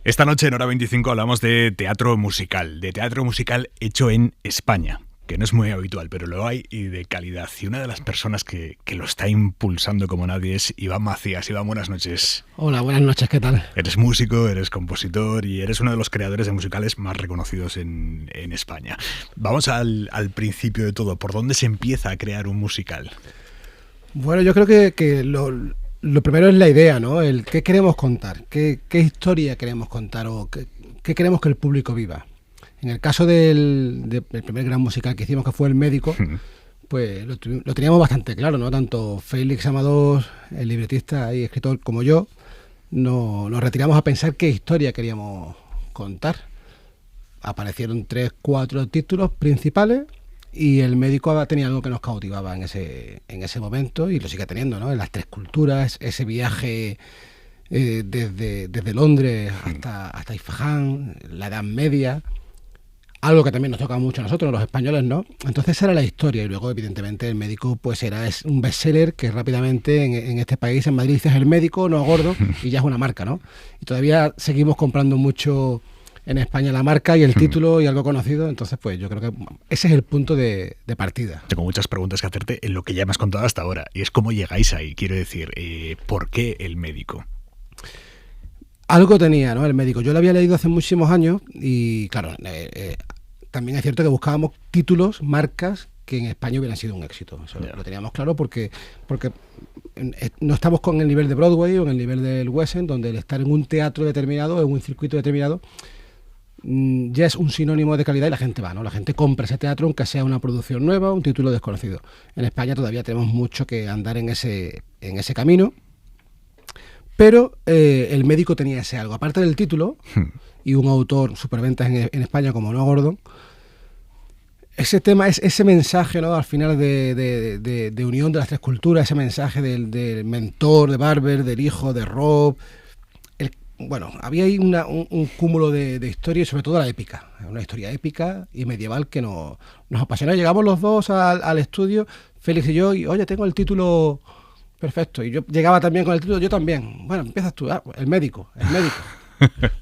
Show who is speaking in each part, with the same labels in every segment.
Speaker 1: Esta noche en Hora 25 hablamos de teatro musical hecho en España, que no es muy habitual, pero lo hay y de calidad. Y una de las personas que lo está impulsando como nadie es Iván Macías. Iván, buenas noches.
Speaker 2: Hola, buenas noches, ¿qué tal?
Speaker 1: Eres músico, eres compositor y eres uno de los creadores de musicales más reconocidos en España. Vamos al principio de todo. ¿Por dónde se empieza a crear un musical?
Speaker 2: Bueno, yo creo que lo primero es la idea, ¿no? El qué queremos contar, qué historia queremos contar o qué queremos que el público viva. En el caso del primer gran musical que hicimos, que fue El Médico, pues lo teníamos bastante claro, ¿no? Tanto Félix Amador, el libretista y escritor, como yo, nos retiramos a pensar qué historia queríamos contar. Aparecieron 3, 4 títulos principales y El Médico tenía algo que nos cautivaba en ese momento y lo sigue teniendo, ¿no? En las 3 culturas, ese viaje desde Londres hasta Isfahán, la Edad Media, algo que también nos toca mucho a nosotros, los españoles, ¿no? Entonces esa era la historia y luego evidentemente El Médico pues es un bestseller que rápidamente en este país, en Madrid, dices El Médico, no Gordo, y ya es una marca, ¿no? Y todavía seguimos comprando mucho en España la marca y el título y algo conocido, entonces pues yo creo que ese es el punto de partida.
Speaker 1: Tengo muchas preguntas que hacerte en lo que ya me has contado hasta ahora y es cómo llegáis ahí, quiero decir, ¿por qué El Médico?
Speaker 2: Algo tenía, ¿no? El Médico. Yo lo había leído hace muchísimos años y claro, también es cierto que buscábamos títulos, marcas que en España hubieran sido un éxito. Eso lo teníamos claro porque no estamos con el nivel de Broadway o en el nivel del West End, donde el estar en un teatro determinado, en un circuito determinado, ya es un sinónimo de calidad y la gente va, ¿no? La gente compra ese teatro aunque sea una producción nueva, un título desconocido. En España todavía tenemos mucho que andar en ese camino, pero El Médico tenía ese algo. Aparte del título y un autor superventas en España como Noah Gordon, ese tema es ese mensaje, ¿no? Al final de unión de las 3 culturas, ese mensaje del mentor, de Barber, del hijo, de Rob. Bueno, había ahí un cúmulo de historias y sobre todo la épica, una historia épica y medieval que nos apasionó. Llegamos los dos al estudio, Félix y yo, y oye, tengo el título perfecto. Y yo llegaba también con el título, yo también. Bueno, empiezas tú, El Médico.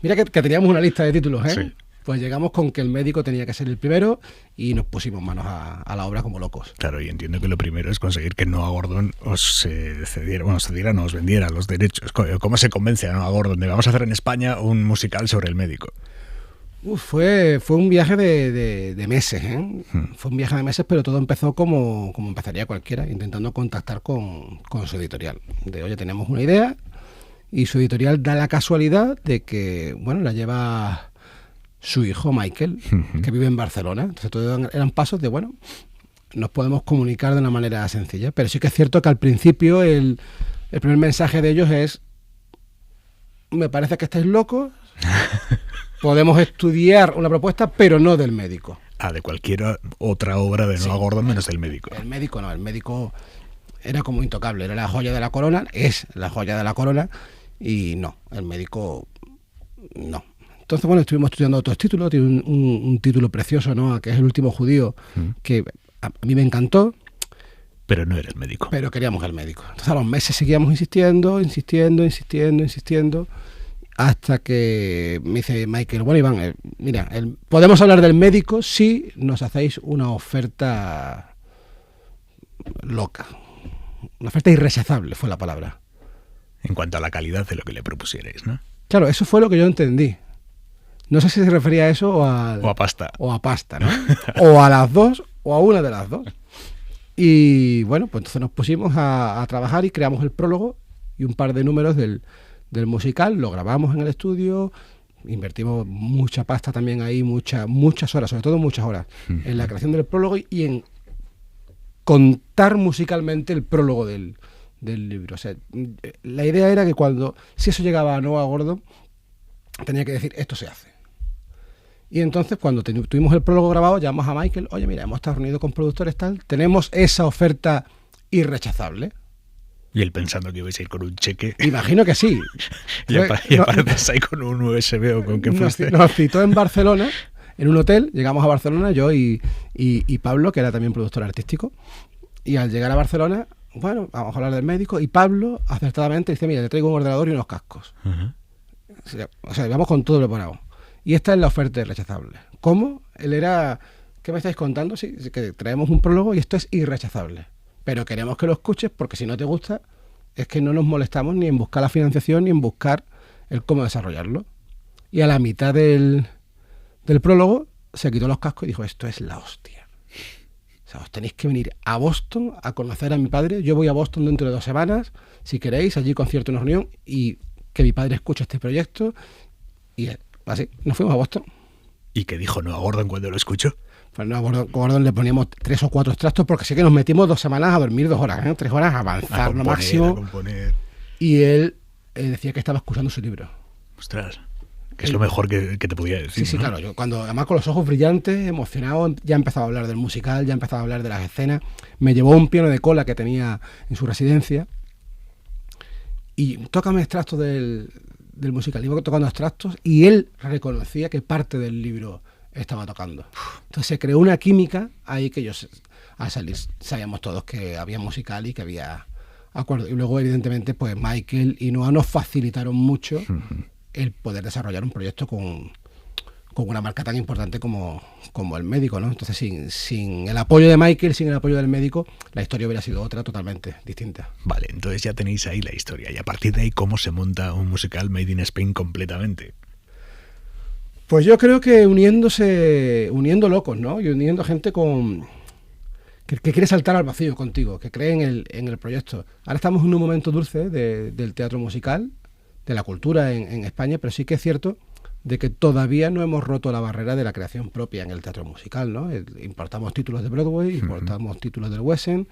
Speaker 2: Mira que teníamos una lista de títulos, ¿eh? Sí. Pues llegamos con que El Médico tenía que ser el primero y nos pusimos manos a la obra como locos.
Speaker 1: Claro, y entiendo que lo primero es conseguir que Noah Gordon os vendiera los derechos. ¿Cómo se convence a Noah Gordon de vamos a hacer en España un musical sobre El Médico?
Speaker 2: Fue un viaje de meses, ¿eh? Fue un viaje de meses, pero todo empezó como empezaría cualquiera, intentando contactar con su editorial. De, oye, tenemos una idea y su editorial da la casualidad de que, bueno, la lleva su hijo Michael, que vive en Barcelona. Entonces todo eran pasos de, bueno, nos podemos comunicar de una manera sencilla. Pero sí que es cierto que al principio el primer mensaje de ellos es: me parece que estáis locos, podemos estudiar una propuesta, pero no del Médico.
Speaker 1: De cualquier otra obra de Noah Gordon menos del Médico.
Speaker 2: El Médico no, El Médico era como intocable, era la joya de la corona, es la joya de la corona, y no, El Médico no. Entonces, bueno, estuvimos estudiando otros títulos, tiene un título precioso, ¿no? Que es El último judío, que a mí me encantó.
Speaker 1: Pero no era El Médico.
Speaker 2: Pero queríamos El Médico. Entonces a los meses seguíamos insistiendo, hasta que me dice Michael, bueno, Iván, mira, podemos hablar del Médico si nos hacéis una oferta loca. Una oferta irrechazable fue la palabra.
Speaker 1: En cuanto a la calidad de lo que le propusierais, ¿no?
Speaker 2: Claro, eso fue lo que yo entendí. No sé si se refería a eso o a
Speaker 1: pasta.
Speaker 2: O a pasta, ¿no? O a las dos, o a una de las dos. Y bueno, pues entonces nos pusimos a trabajar y creamos el prólogo y un par de números del musical. Lo grabamos en el estudio, invertimos mucha pasta también ahí, muchas horas, sobre todo muchas horas, en la creación del prólogo y en contar musicalmente el prólogo del libro. O sea, la idea era que si eso llegaba a Noah Gordon, tenía que decir, esto se hace. Y entonces, cuando tuvimos el prólogo grabado, llamamos a Michael, oye, mira, hemos estado reunidos con productores tal, tenemos esa oferta irrechazable.
Speaker 1: Y él pensando que ibais a ir con un cheque.
Speaker 2: Imagino que sí.
Speaker 1: y apareces ahí con un USB o con qué fuiste.
Speaker 2: Nos citó en Barcelona, en un hotel, llegamos a Barcelona, yo y Pablo, que era también productor artístico, y al llegar a Barcelona, bueno, vamos a hablar del Médico, y Pablo, acertadamente, dice, mira, te traigo un ordenador y unos cascos. O sea, íbamos con todo preparado. Y esta es la oferta irrechazable. ¿Cómo? Él era... ¿Qué me estáis contando? Sí, que traemos un prólogo y esto es irrechazable. Pero queremos que lo escuches porque si no te gusta, es que no nos molestamos ni en buscar la financiación ni en buscar el cómo desarrollarlo. Y a la mitad del prólogo se quitó los cascos y dijo, esto es la hostia. O sea, os tenéis que venir a Boston a conocer a mi padre. Yo voy a Boston dentro de 2 semanas, si queréis, allí concierto, una reunión, y que mi padre escuche este proyecto. Y así, nos fuimos a Boston.
Speaker 1: ¿Y qué dijo no a Gordon cuando lo escuchó?
Speaker 2: Pues no, a Gordon le poníamos 3 o 4 extractos porque sé que nos metimos 2 semanas a dormir 2 horas, 3 horas a avanzar lo máximo. Y él decía que estaba escuchando su libro.
Speaker 1: Ostras, que es lo mejor que te podía decir.
Speaker 2: Sí,
Speaker 1: ¿no?
Speaker 2: claro. Yo cuando, además con los ojos brillantes, emocionado, ya empezaba a hablar del musical, ya empezaba a hablar de las escenas. Me llevó un piano de cola que tenía en su residencia y tócame extractos del musical. Iba tocando extractos y él reconocía que parte del libro estaba tocando. Entonces se creó una química ahí que ellos al salir sabíamos todos que había musical y que había acuerdo. Y luego evidentemente pues Michael y Noah nos facilitaron mucho el poder desarrollar un proyecto con una marca tan importante como el médico, ¿no? Entonces sin el apoyo de Michael, sin el apoyo del médico, la historia hubiera sido otra totalmente distinta.
Speaker 1: Vale, entonces ya tenéis ahí la historia y a partir de ahí cómo se monta un musical Made in Spain completamente.
Speaker 2: Pues yo creo que uniendo locos, ¿no? Y uniendo gente que quiere saltar al vacío contigo, que cree en el proyecto. Ahora estamos en un momento dulce del teatro musical, de la cultura en España, pero sí que es cierto de que todavía no hemos roto la barrera de la creación propia en el teatro musical, ¿no? Importamos títulos de Broadway, importamos títulos del West End,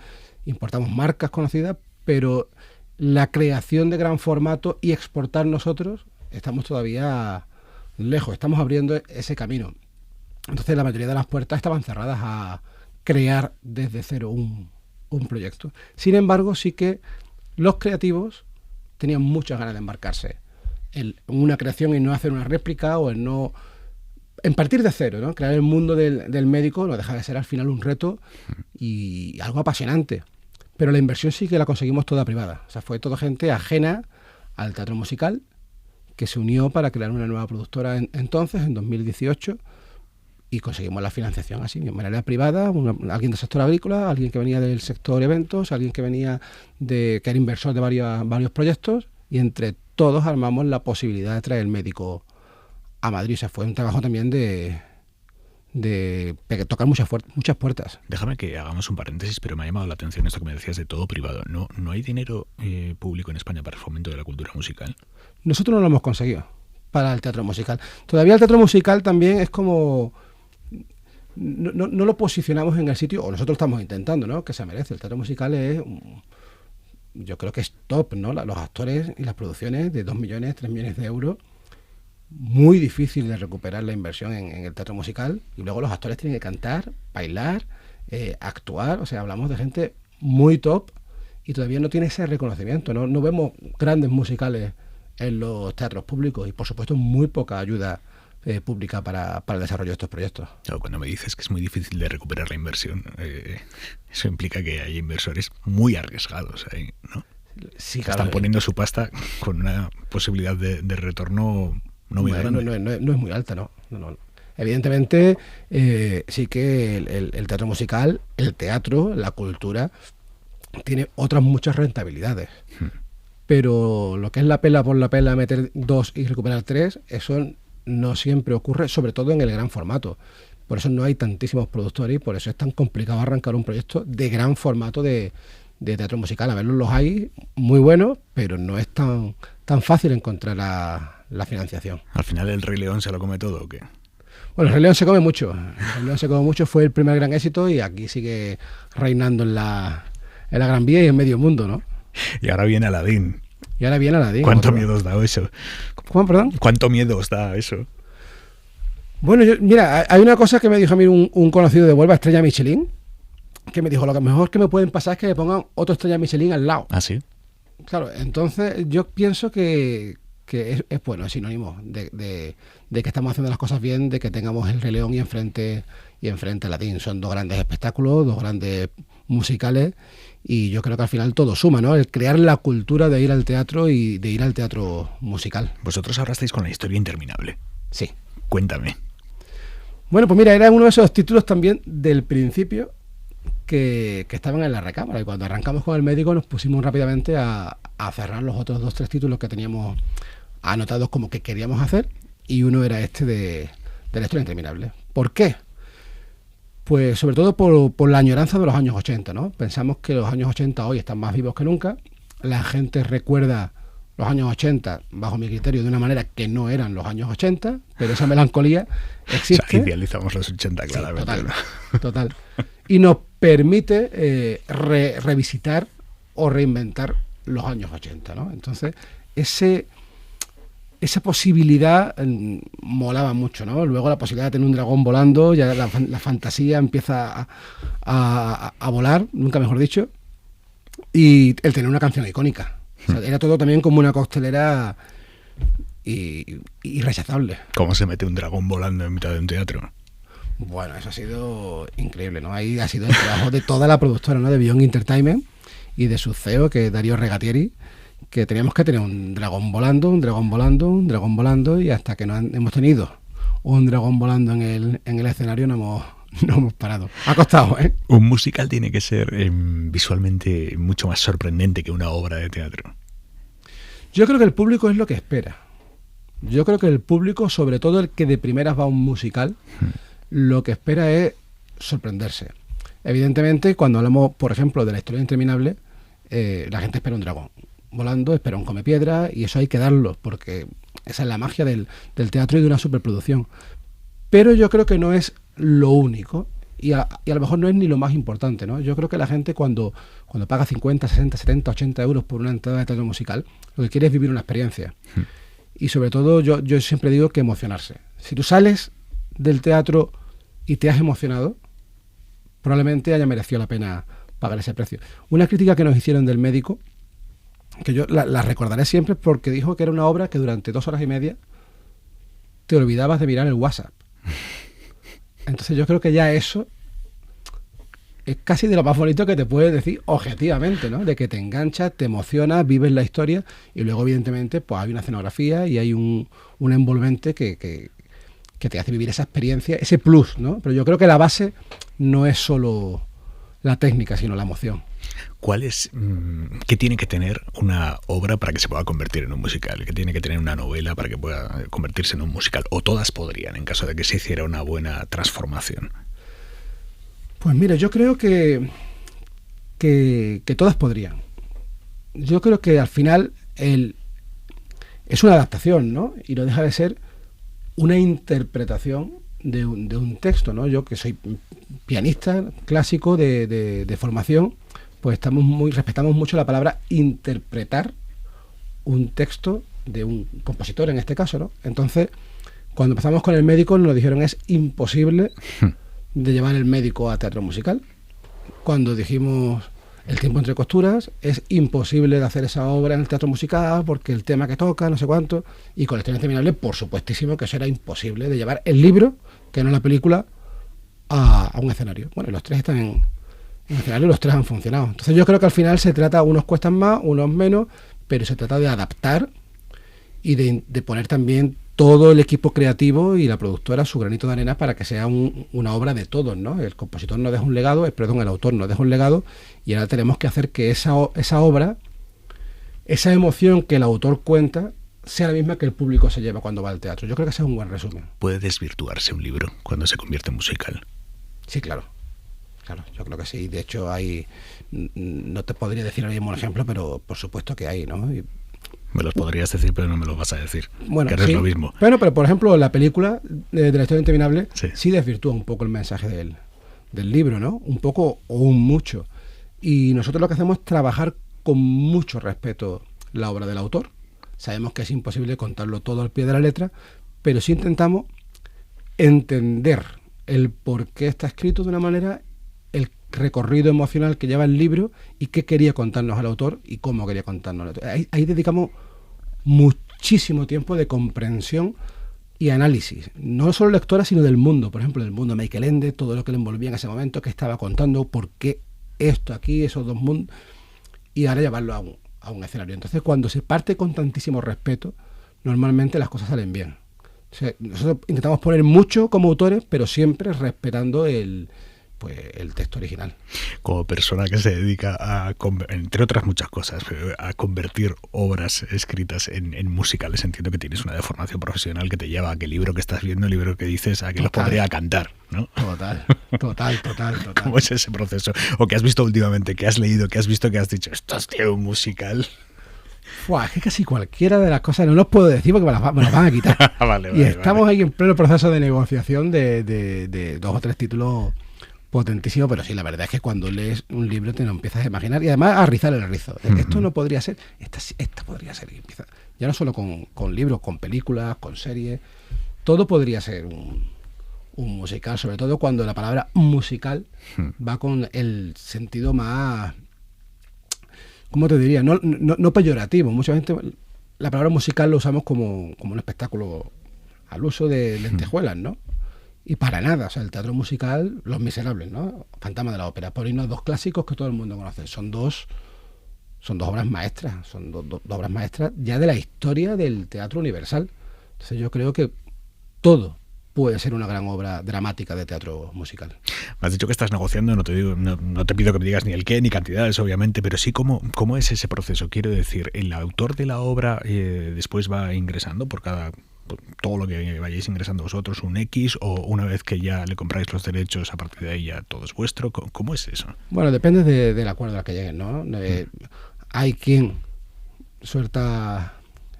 Speaker 2: importamos marcas conocidas, pero la creación de gran formato y exportar nosotros, estamos todavía lejos, estamos abriendo ese camino. Entonces la mayoría de las puertas estaban cerradas a crear desde cero un proyecto. Sin embargo, sí que los creativos tenían muchas ganas de embarcarse en una creación y no hacer una réplica o en partir de cero, ¿no? Crear el mundo del médico no deja de ser al final un reto y algo apasionante. Pero la inversión sí que la conseguimos toda privada. O sea, fue toda gente ajena al teatro musical que se unió para crear una nueva productora entonces, en 2018, y conseguimos la financiación así, de manera privada, alguien del sector agrícola, alguien que venía del sector eventos, alguien que venía que era inversor de varios proyectos, y entre todos armamos la posibilidad de traer el médico a Madrid. O sea, fue un trabajo también de tocar muchas puertas.
Speaker 1: Déjame que hagamos un paréntesis, pero me ha llamado la atención esto que me decías de todo privado. ¿No hay dinero público en España para el fomento de la cultura musical?
Speaker 2: Nosotros no lo hemos conseguido para el teatro musical. Todavía el teatro musical también es como... No lo posicionamos en el sitio, o nosotros estamos intentando, ¿no?, que se merece. El teatro musical es... Yo creo que es top, ¿no? Los actores y las producciones de 2 millones, 3 millones de euros, muy difícil de recuperar la inversión en el teatro musical, y luego los actores tienen que cantar, bailar, actuar. O sea, hablamos de gente muy top y todavía no tiene ese reconocimiento, no vemos grandes musicales en los teatros públicos y por supuesto muy poca ayuda pública para el desarrollo de estos proyectos.
Speaker 1: Claro, cuando me dices que es muy difícil de recuperar la inversión, eso implica que hay inversores muy arriesgados ahí, ¿no?
Speaker 2: Sí, claro,
Speaker 1: están poniendo su pasta con una posibilidad de retorno no muy grande.
Speaker 2: No es muy alta, no. Evidentemente, sí que el teatro musical, el teatro, la cultura, tiene otras muchas rentabilidades. Pero lo que es la pela por la pela, meter 2 y recuperar 3, eso no siempre ocurre, sobre todo en el gran formato. Por eso no hay tantísimos productores y por eso es tan complicado arrancar un proyecto de gran formato de teatro musical. A verlos los hay muy buenos, pero no es tan fácil encontrar la financiación.
Speaker 1: ¿Al final el Rey León se lo come todo o qué?
Speaker 2: Bueno, el Rey León se come mucho. El Rey León se come mucho, fue el primer gran éxito y aquí sigue reinando en la Gran Vía y en medio mundo, ¿no?
Speaker 1: Y ahora viene Aladín. ¿Cuánto miedo os da eso?
Speaker 2: ¿Cómo, perdón?
Speaker 1: ¿Cuánto miedo os da eso?
Speaker 2: Bueno, mira, hay una cosa que me dijo a mí un conocido de Huelva, Estrella Michelin, que me dijo, lo que mejor que me pueden pasar es que me pongan otro Estrella Michelin al lado.
Speaker 1: ¿Ah, sí?
Speaker 2: Claro, entonces yo pienso que que es bueno, es sinónimo de que estamos haciendo las cosas bien, de que tengamos El Rey León y enfrente Aladdin. Son dos grandes espectáculos, dos grandes musicales, y yo creo que al final todo suma, ¿no? El crear la cultura de ir al teatro y de ir al teatro musical.
Speaker 1: Vosotros ahora estáis con La Historia Interminable.
Speaker 2: Sí.
Speaker 1: Cuéntame.
Speaker 2: Bueno, pues mira, era uno de esos títulos también del principio que estaban en la recámara, y cuando arrancamos con el médico nos pusimos rápidamente a cerrar los otros 2-3 títulos que teníamos anotados como que queríamos hacer, y uno era este de La Historia Interminable. ¿Por qué? Pues sobre todo por la añoranza de los años 80, ¿no? Pensamos que los años 80 hoy están más vivos que nunca, la gente recuerda los años 80, bajo mi criterio, de una manera que no eran los años 80, pero esa melancolía existe.
Speaker 1: O sea, idealizamos los 80 claramente.
Speaker 2: Sí, total. Y nos permite revisitar o reinventar los años 80, ¿no? Entonces, esa posibilidad molaba mucho, ¿no? Luego la posibilidad de tener un dragón volando, ya la fantasía empieza a volar, nunca mejor dicho, y el tener una canción icónica. O sea, era todo también como una costelera irrechazable.
Speaker 1: ¿Cómo se mete un dragón volando en mitad de un teatro?
Speaker 2: Bueno, eso ha sido increíble, ¿no? Ahí ha sido el trabajo de toda la productora, ¿no? De Beyond Entertainment y de su CEO, que es Darío Regatieri, que teníamos que tener un dragón volando, y hasta que no hemos tenido un dragón volando en el escenario no hemos parado. Ha costado, ¿eh?
Speaker 1: Un musical tiene que ser visualmente mucho más sorprendente que una obra de teatro.
Speaker 2: Yo creo que el público es lo que espera. Yo creo que el público, sobre todo el que de primeras va a un musical, lo que espera es sorprenderse. Evidentemente, cuando hablamos, por ejemplo, de La Historia Interminable, la gente espera un dragón volando, espera un comepiedra, y eso hay que darlo, porque esa es la magia del teatro y de una superproducción. Pero yo creo que no es lo único, y a lo mejor no es ni lo más importante, ¿no? Yo creo que la gente cuando paga 50, 60, 70, 80 euros por una entrada de teatro musical, lo que quiere es vivir una experiencia. Y sobre todo yo siempre digo que emocionarse. Si tú sales del teatro y te has emocionado, probablemente haya merecido la pena pagar ese precio. Una crítica que nos hicieron del médico, que yo la recordaré siempre, porque dijo que era una obra que durante 2 horas y media te olvidabas de mirar el WhatsApp. Entonces yo creo que ya eso es casi de lo más bonito que te puedes decir objetivamente, ¿no? De que te enganchas, te emocionas, vives la historia, y luego evidentemente pues hay una escenografía y hay un envolvente que te hace vivir esa experiencia, ese plus, ¿no? Pero yo creo que la base no es solo la técnica, sino la emoción.
Speaker 1: ¿Qué tiene que tener una obra para que se pueda convertir en un musical? ¿Qué tiene que tener una novela para que pueda convertirse en un musical? ¿O todas podrían, en caso de que se hiciera una buena transformación?
Speaker 2: Pues mira, yo creo que todas podrían. Yo creo que al final es una adaptación, ¿no? Y no deja de ser una interpretación de un texto, ¿no? Yo, que soy pianista clásico de formación, pues respetamos mucho la palabra interpretar un texto de un compositor, en este caso, ¿no? Entonces, cuando empezamos con el médico, nos dijeron es imposible de llevar el médico a teatro musical. Cuando dijimos El tiempo entre costuras, es imposible de hacer esa obra en el teatro musical porque el tema que toca, no sé cuánto. Y con La Historia Interminable, por supuestísimo que eso era imposible de llevar el libro, que no la película, a un escenario. Bueno, y los tres están en escenario, los tres han funcionado. Entonces yo creo que al final se trata, unos cuestan más, unos menos, pero se trata de adaptar y de poner también todo el equipo creativo y la productora su granito de arena para que sea una obra de todos, ¿no? El compositor nos deja un legado, el autor nos deja un legado, y ahora tenemos que hacer que esa obra, esa emoción que el autor cuenta, sea la misma que el público se lleva cuando va al teatro. Yo creo que ese es un buen resumen.
Speaker 1: ¿Puede desvirtuarse un libro cuando se convierte en musical?
Speaker 2: Sí, claro. Claro, yo creo que sí. De hecho, no te podría decir ahora mismo un ejemplo, pero por supuesto que hay, ¿no?
Speaker 1: Me los podrías decir, pero no me los vas a decir.
Speaker 2: Bueno,
Speaker 1: que no
Speaker 2: sí,
Speaker 1: es lo mismo.
Speaker 2: Bueno, pero por ejemplo, la película de La Historia Interminable
Speaker 1: sí
Speaker 2: desvirtúa un poco el mensaje del libro, ¿no? Un poco o un mucho. Y nosotros lo que hacemos es trabajar con mucho respeto la obra del autor. Sabemos que es imposible contarlo todo al pie de la letra, pero sí intentamos entender el por qué está escrito de una manera, el recorrido emocional que lleva el libro y qué quería contarnos el autor y cómo quería contarnos. Ahí dedicamos muchísimo tiempo de comprensión y análisis, no solo lectora, sino del mundo, por ejemplo, del mundo de Michael Ende, todo lo que le envolvía en ese momento, que estaba contando, por qué esto aquí, esos dos mundos, y ahora llevarlo a un escenario. Entonces, cuando se parte con tantísimo respeto, normalmente las cosas salen bien. O sea, nosotros intentamos poner mucho como autores, pero siempre respetando el texto original.
Speaker 1: Como persona que se dedica a, entre otras muchas cosas, a convertir obras escritas en musicales, entiendo que tienes una deformación profesional que te lleva a que el libro que estás viendo, el libro que dices, a que los podría cantar, ¿no?
Speaker 2: Total.
Speaker 1: ¿Cómo es ese proceso? ¿O qué has visto últimamente? ¿Qué has leído? ¿Qué has visto que has dicho? Esto es un musical.
Speaker 2: Es que casi cualquiera de las cosas no los puedo decir porque me las van a quitar. Y estamos ahí en pleno proceso de negociación de 2 o 3 títulos potentísimo, pero sí, la verdad es que cuando lees un libro te lo empiezas a imaginar y además a rizar el rizo. Esto no podría ser, esta podría ser. Y empieza, ya no solo con libros, con películas, con series, todo podría ser un musical, sobre todo cuando la palabra musical va con el sentido más, ¿cómo te diría? No peyorativo. Mucha gente, la palabra musical lo usamos como un espectáculo al uso de lentejuelas, ¿no? Y para nada, o sea, el teatro musical, Los Miserables, ¿no? Fantasma de la ópera, por irnos 2 clásicos que todo el mundo conoce. Son dos obras maestras, son dos obras maestras ya de la historia del teatro universal. Entonces yo creo que todo puede ser una gran obra dramática de teatro musical.
Speaker 1: Me has dicho que estás negociando, no te pido que me digas ni el qué ni cantidades, obviamente, pero sí cómo es ese proceso. Quiero decir, el autor de la obra después va ingresando por todo lo que vayáis ingresando vosotros, un X, o una vez que ya le compráis los derechos, a partir de ahí ya todo es vuestro. ¿Cómo es eso?
Speaker 2: Bueno, depende del acuerdo al que lleguen, ¿no? Hay quien suelta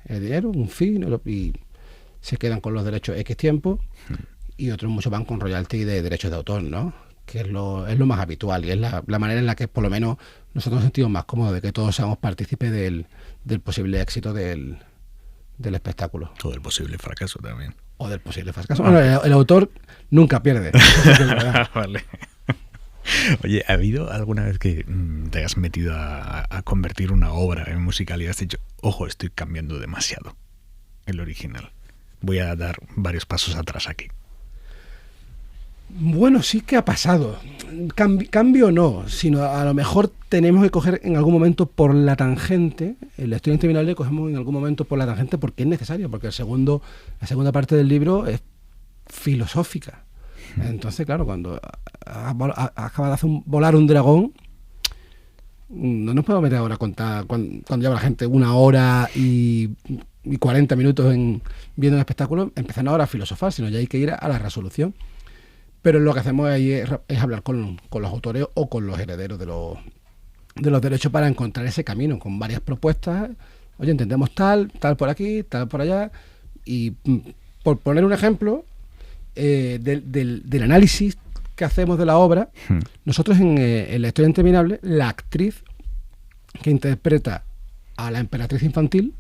Speaker 2: el dinero, un fee, ¿no? Y se quedan con los derechos X tiempo, y otros muchos van con royalty de derechos de autor, ¿no? Que es lo más habitual y es la manera en la que por lo menos nosotros nos sentimos más cómodos de que todos seamos partícipes del posible éxito del espectáculo.
Speaker 1: O del posible fracaso también.
Speaker 2: O del posible fracaso. Bueno, el autor nunca pierde.
Speaker 1: Vale. Oye, ¿ha habido alguna vez que te hayas metido a convertir una obra en musical y has dicho, ojo, estoy cambiando demasiado el original? Voy a dar varios pasos atrás aquí.
Speaker 2: Bueno, sí que ha pasado. Cambio no, sino a lo mejor tenemos que coger en algún momento por la tangente, el estudio interminable cogemos en algún momento por la tangente porque es necesario, porque la segunda parte del libro es filosófica. Entonces, claro, cuando acaba de hacer volar un dragón, no nos podemos meter ahora a contar cuando lleva la gente 1 hora y 40 minutos viendo un espectáculo, empezando ahora a filosofar, sino ya hay que ir a la resolución. Pero lo que hacemos ahí es hablar con los autores o con los herederos de los derechos para encontrar ese camino, con varias propuestas. Oye, entendemos tal por aquí, tal por allá. Y por poner un ejemplo del análisis que hacemos de la obra, nosotros en La historia interminable, la actriz que interpreta a la emperatriz infantil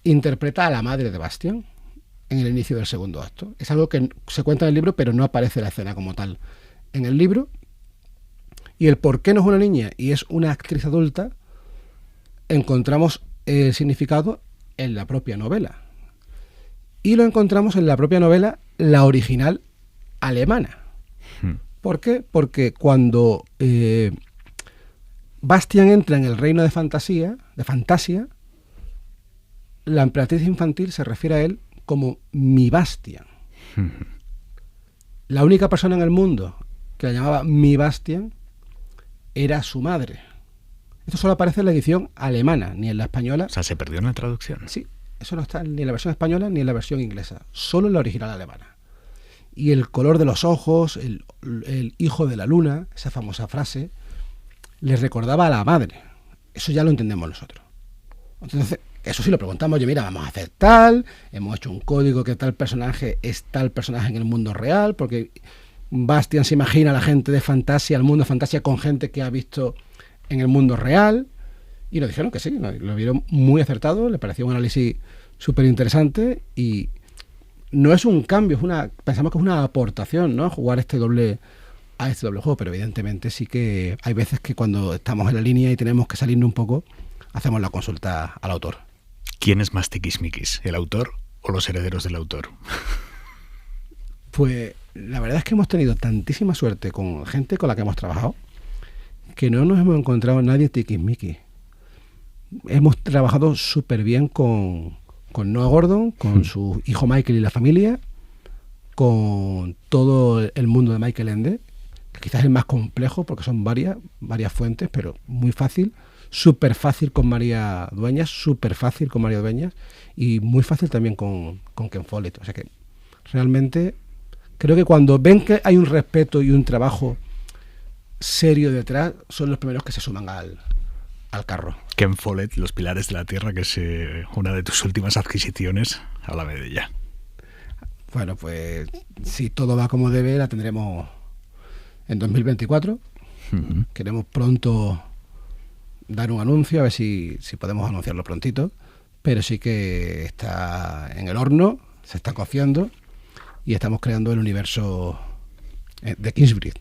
Speaker 2: interpreta a la madre de Bastián en el inicio del segundo acto. Es algo que se cuenta en el libro, pero no aparece la escena como tal en el libro. Y el por qué no es una niña y es una actriz adulta, encontramos el significado en la propia novela. Y lo encontramos en la propia novela, la original alemana. ¿Por qué? Porque cuando Bastián entra en el reino de fantasía, la emperatriz infantil se refiere a él como mi Bastián. La única persona en el mundo que la llamaba mi Bastián era su madre. Esto solo aparece en la edición alemana, ni en la española.
Speaker 1: O sea, ¿se perdió en la traducción?
Speaker 2: Sí, eso no está ni en la versión española ni en la versión inglesa, solo en la original alemana. Y el color de los ojos, el hijo de la luna, esa famosa frase, les recordaba a la madre. Eso ya lo entendemos nosotros. Entonces, eso sí lo preguntamos, oye, mira, vamos a hacer tal, hemos hecho un código que tal personaje es tal personaje en el mundo real, porque Bastián se imagina a la gente de fantasía, al mundo de fantasía, con gente que ha visto en el mundo real, y nos dijeron que sí, lo vieron muy acertado, le pareció un análisis súper interesante, y no es un cambio, pensamos que es una aportación, ¿no? Jugar a este doble juego, pero evidentemente sí que hay veces que cuando estamos en la línea y tenemos que salirnos un poco, hacemos la consulta al autor.
Speaker 1: ¿Quién es más tiquismiquis, el autor o los herederos del autor?
Speaker 2: Pues la verdad es que hemos tenido tantísima suerte con gente con la que hemos trabajado que no nos hemos encontrado nadie tiquismiquis. Hemos trabajado súper bien con Noah Gordon, con su hijo Michael y la familia, con todo el mundo de Michael Ende, que quizás es el más complejo porque son varias fuentes, pero muy fácil, súper fácil con María Dueñas, súper fácil con María Dueñas y muy fácil también con Ken Follett. O sea que realmente creo que cuando ven que hay un respeto y un trabajo serio detrás, son los primeros que se suman al carro.
Speaker 1: Ken Follett, Los Pilares de la Tierra, que es una de tus últimas adquisiciones. Háblame de ella.
Speaker 2: Bueno, pues si todo va como debe, la tendremos en 2024. Uh-huh. Queremos pronto dar un anuncio, a ver si podemos anunciarlo prontito, pero sí que está en el horno, se está cociendo y estamos creando el universo de Kingsbridge.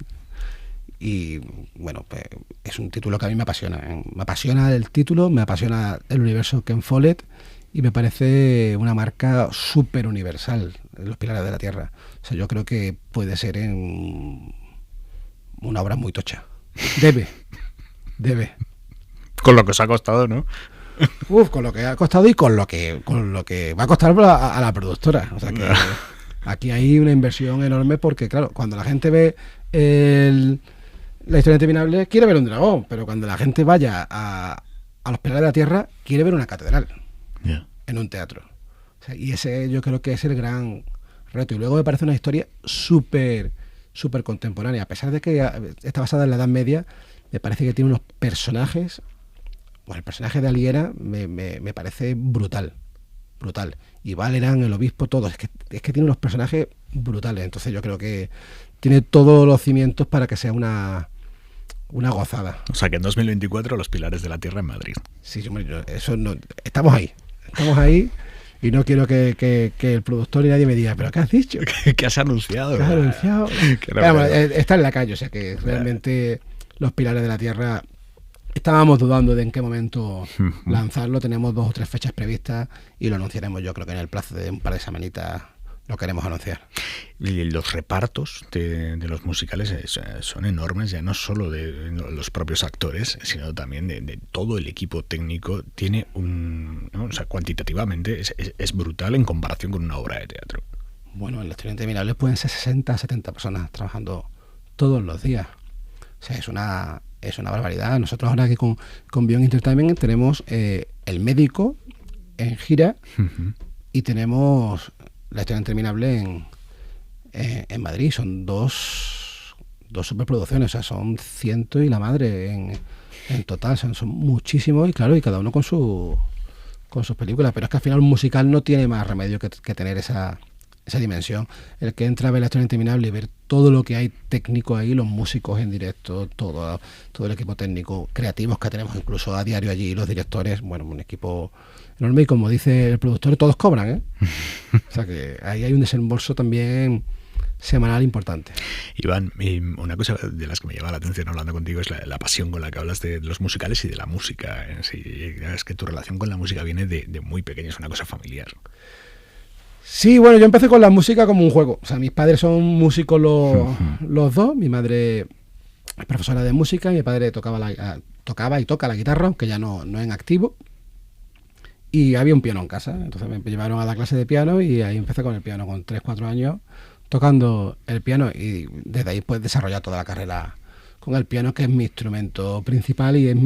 Speaker 2: Y bueno, pues es un título que a mí me apasiona. Me apasiona el título, me apasiona el universo Ken Follett y me parece una marca súper universal, Los Pilares de la Tierra. O sea, yo creo que puede ser en una obra muy tocha. Debe.
Speaker 1: Con lo que os ha costado, ¿no?
Speaker 2: Con lo que ha costado y con lo que va a costar a la productora. O sea que aquí hay una inversión enorme porque, claro, cuando la gente ve la historia interminable, quiere ver un dragón, pero cuando la gente vaya a Los Pilares de la Tierra, quiere ver una catedral en un teatro. O sea, y ese yo creo que es el gran reto. Y luego me parece una historia súper contemporánea. A pesar de que está basada en la Edad Media, me parece que tiene unos personajes. Bueno, el personaje de Aliera me parece brutal. Y Valeran, el obispo, todo. Es que tiene unos personajes brutales. Entonces yo creo que tiene todos los cimientos para que sea una gozada.
Speaker 1: O sea que en 2024 Los Pilares de la Tierra en Madrid.
Speaker 2: Sí, eso no, estamos ahí y no quiero que el productor y nadie me diga, ¿pero qué has dicho?
Speaker 1: ¿Qué has anunciado?
Speaker 2: ¿Qué has anunciado? Bueno, está en la calle, o sea que realmente Los Pilares de la Tierra estábamos dudando de en qué momento lanzarlo. Tenemos 2 o 3 fechas previstas y lo anunciaremos, yo creo que en el plazo de un par de semanitas lo queremos anunciar.
Speaker 1: Y los repartos de los musicales son enormes, ya no solo de los propios actores, sino también de todo el equipo técnico. Tiene ¿no? O sea, cuantitativamente es brutal en comparación con una obra de teatro.
Speaker 2: Bueno, en Los Estudiantes Interminables pueden ser 60, 70 personas trabajando todos los días. O sea, es una barbaridad. Nosotros ahora aquí con Beyond Entertainment tenemos el médico en gira y tenemos La Historia Interminable en Madrid. Son dos superproducciones, o sea, son 100 y la madre en total. Son muchísimos y claro, y cada uno con sus películas. Pero es que al final un musical no tiene más remedio que tener esa dimensión. El que entra a ver La Historia Interminable y ver todo lo que hay técnico ahí, los músicos en directo, todo el equipo técnico, creativos que tenemos incluso a diario allí, los directores, bueno, un equipo enorme y como dice el productor, todos cobran, ¿eh? O sea que ahí hay un desembolso también semanal importante.
Speaker 1: Iván, una cosa de las que me llama la atención hablando contigo es la pasión con la que hablas de los musicales y de la música. Sí, es que tu relación con la música viene de muy pequeño, es una cosa familiar.
Speaker 2: Sí, bueno, yo empecé con la música como un juego. O sea, mis padres son músicos los dos. Mi madre es profesora de música, mi padre tocaba y toca la guitarra, aunque ya no en activo. Y había un piano en casa, entonces me llevaron a la clase de piano y ahí empecé con el piano, con 3-4 años, tocando el piano y desde ahí pues desarrollar toda la carrera con el piano, que es mi instrumento principal y es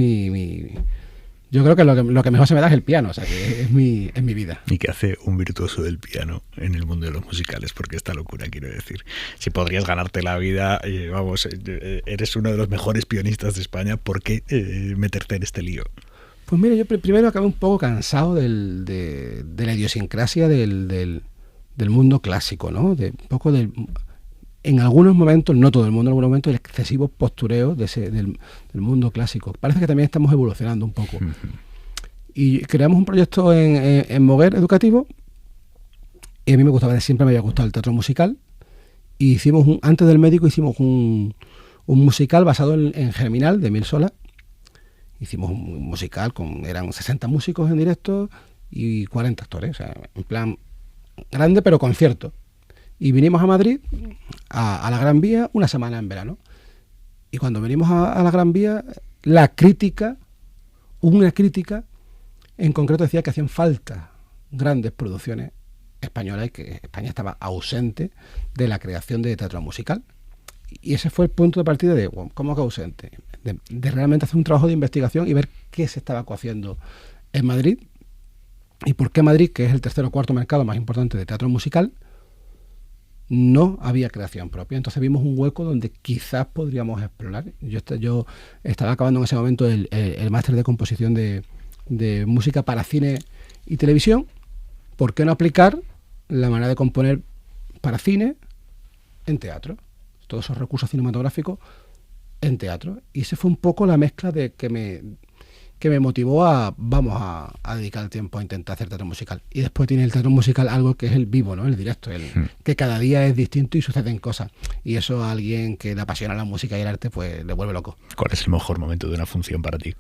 Speaker 2: yo creo que lo que mejor se me da es el piano, o sea que es mi vida.
Speaker 1: ¿Y qué hace un virtuoso del piano en el mundo de los musicales? Porque esta locura, quiero decir, si podrías ganarte la vida, vamos, eres uno de los mejores pianistas de España, ¿por qué meterte en este lío?
Speaker 2: Pues mira, yo primero acabé un poco cansado de la idiosincrasia del mundo clásico, ¿no? En algunos momentos, no todo el mundo, en algunos momentos, el excesivo postureo del mundo clásico. Parece que también estamos evolucionando un poco. Y creamos un proyecto en Moguer educativo, y a mí siempre me había gustado el teatro musical, y hicimos antes del médico hicimos un musical basado en Germinal, de Emil Solá. Hicimos un musical eran 60 músicos en directo, y 40 actores, o sea, en plan grande pero concierto. Y vinimos a Madrid, a la Gran Vía, una semana en verano. Y cuando venimos a la Gran Vía, una crítica en concreto decía que hacían falta grandes producciones españolas y que España estaba ausente de la creación de teatro musical. Y ese fue el punto de partida de, ¿cómo que ausente? De realmente hacer un trabajo de investigación y ver qué se estaba haciendo en Madrid y por qué Madrid, que es el tercer o cuarto mercado más importante de teatro musical, no había creación propia. Entonces vimos un hueco donde quizás podríamos explorar. Yo estaba acabando en ese momento el máster de composición de música para cine y televisión. ¿Por qué no aplicar la manera de componer para cine en teatro? Todos esos recursos cinematográficos en teatro. Y esa fue un poco la mezcla de que me motivó a dedicar el tiempo a intentar hacer teatro musical. Y después tiene el teatro musical algo que es el vivo, ¿no? El directo, que cada día es distinto y suceden cosas. Y eso a alguien que le apasiona la música y el arte, pues le vuelve loco.
Speaker 1: ¿Cuál es el mejor momento de una función para ti?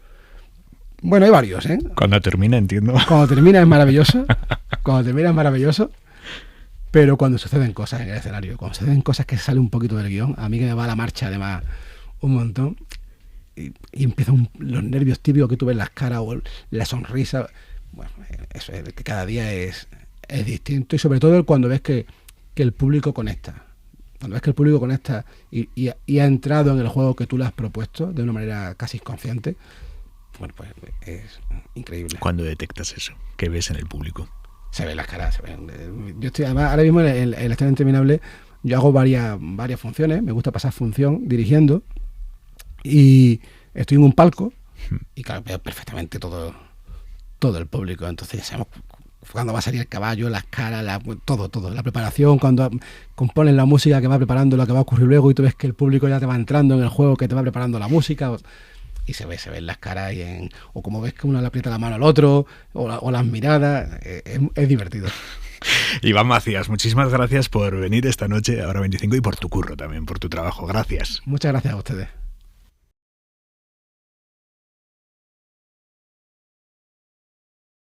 Speaker 2: Bueno, hay varios, ¿eh?
Speaker 1: Cuando termina, entiendo.
Speaker 2: Cuando termina es maravilloso. Pero cuando suceden cosas en el escenario, cuando suceden cosas que sale un poquito del guión, a mí que me va la marcha además un montón, y empiezan los nervios típicos que tú ves en las caras o la sonrisa, bueno, eso es que cada día es distinto, y sobre todo cuando ves que el público conecta. Cuando ves que el público conecta y ha entrado en el juego que tú le has propuesto de una manera casi inconsciente, bueno, pues es increíble.
Speaker 1: ¿Cuándo detectas eso? ¿Qué ves en el público?
Speaker 2: Se ven las caras, se ven. Yo estoy, además, ahora mismo en el Estreno Interminable, yo hago varias funciones, me gusta pasar función dirigiendo, y estoy en un palco, y claro, veo perfectamente todo el público, entonces ya sabemos cuándo va a salir el caballo, las caras, todo, la preparación, cuando componen la música que va preparando lo que va a ocurrir luego, y tú ves que el público ya te va entrando en el juego que te va preparando la música, y se ven las caras, o como ves que uno le aprieta la mano al otro, o las miradas, es divertido.
Speaker 1: Iván Macías, muchísimas gracias por venir esta noche a Hora 25 y por tu curro también, por tu trabajo. Gracias.
Speaker 2: Muchas gracias a ustedes.